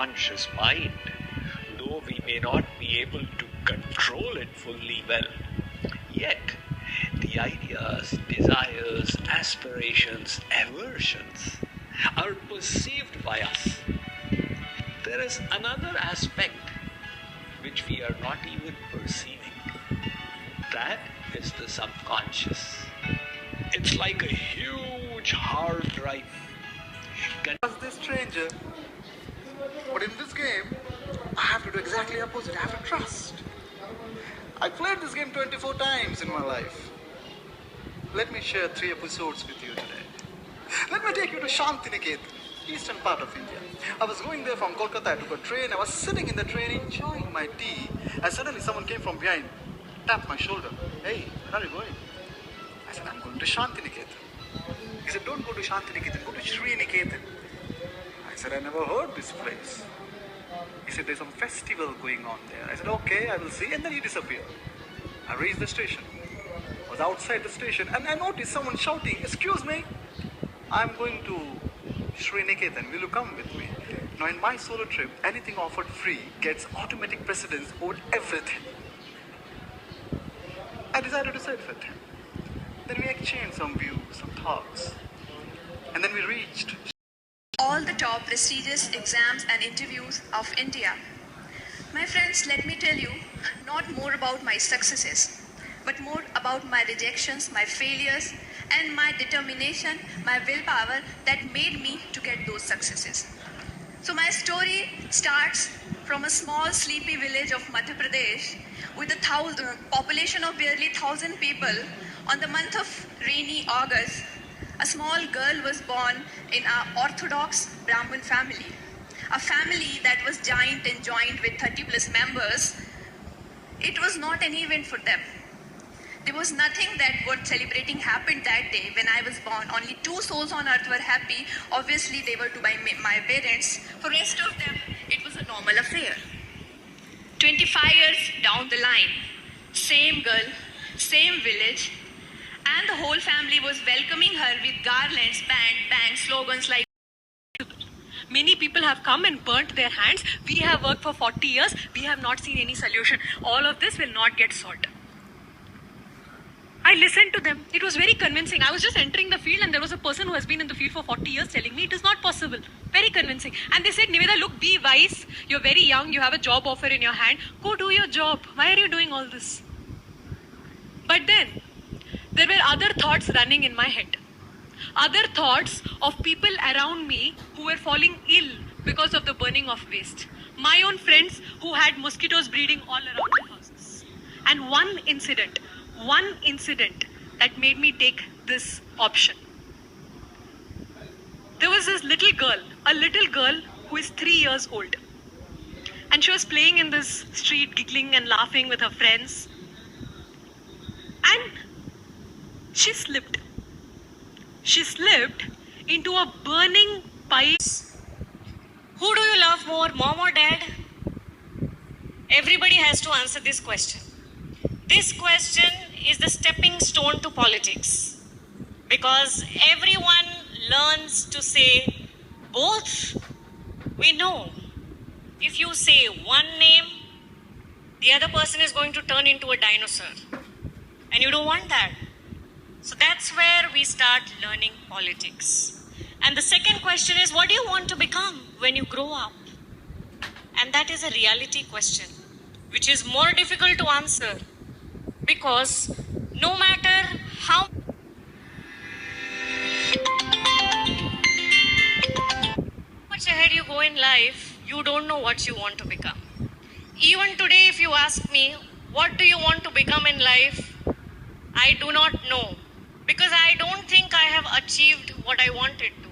subconscious mind, though we may not be able to control it fully well. Yet, the ideas, desires, aspirations, aversions are perceived by us. There is another aspect which we are not even perceiving. That is the subconscious. It's like a huge hard drive. As this stranger, but in this game, I have to do exactly opposite. I have to trust. I played this game 24 times in my life. Let me share 3 episodes with you today. Let me take you to Shantiniketan, eastern part of India. I was going there from Kolkata. I took a train. I was sitting in the train enjoying my tea, and suddenly someone came from behind, tapped my shoulder. Hey, where are you going? I said, I'm going to Shantiniketan. He said, don't go to Shantiniketan, go to Sriniketan. I said, I never heard this place. He said, there's some festival going on there. I said, okay, I will see. And then he disappeared. I reached the station. I was outside the station and I noticed someone shouting, excuse me, I'm going to Sriniketan. Will you come with me? Now in my solo trip, anything offered free gets automatic precedence over everything. I decided to sit with him. Then we exchanged some views, some thoughts. And then we reached all the top prestigious exams and interviews of India. My friends, let me tell you, not more about my successes, but more about my rejections, my failures, and my determination, my willpower that made me to get those successes. So my story starts from a small sleepy village of Madhya Pradesh with a population of barely 1,000 people. On the month of rainy August, a small girl was born in an Orthodox Brahmin family. A family that was giant and joined with 30 plus members. It was not an event for them. There was nothing that worth celebrating happened that day when I was born. Only 2 souls on earth were happy. Obviously, they were to my parents. For rest of them, it was a normal affair. 25 years down the line, same girl, same village, and the whole family was welcoming her with garlands, bang, slogans like, many people have come and burnt their hands. We have worked for 40 years. We have not seen any solution. All of this will not get solved. I listened to them. It was very convincing. I was just entering the field and there was a person who has been in the field for 40 years telling me it is not possible. Very convincing. And they said, Niveda, look, be wise. You're very young. You have a job offer in your hand. Go do your job. Why are you doing all this? But then, there were other thoughts running in my head. Other thoughts of people around me who were falling ill because of the burning of waste. My own friends who had mosquitoes breeding all around their houses. And one incident that made me take this option. There was this little girl, a little girl who is 3 years old. And she was playing in this street, giggling and laughing with her friends. And she slipped. She slipped into a burning pipe. Who do you love more, mom or dad? Everybody has to answer this question. This question is the stepping stone to politics. Because everyone learns to say both. We know if you say one name, the other person is going to turn into a dinosaur. And you don't want that. So that's where we start learning politics. And the second question is, what do you want to become when you grow up? And that is a reality question, which is more difficult to answer because no matter how much ahead you go in life, you don't know what you want to become. Even today, if you ask me, what do you want to become in life? I do not know. Because I don't think I have achieved what I wanted to.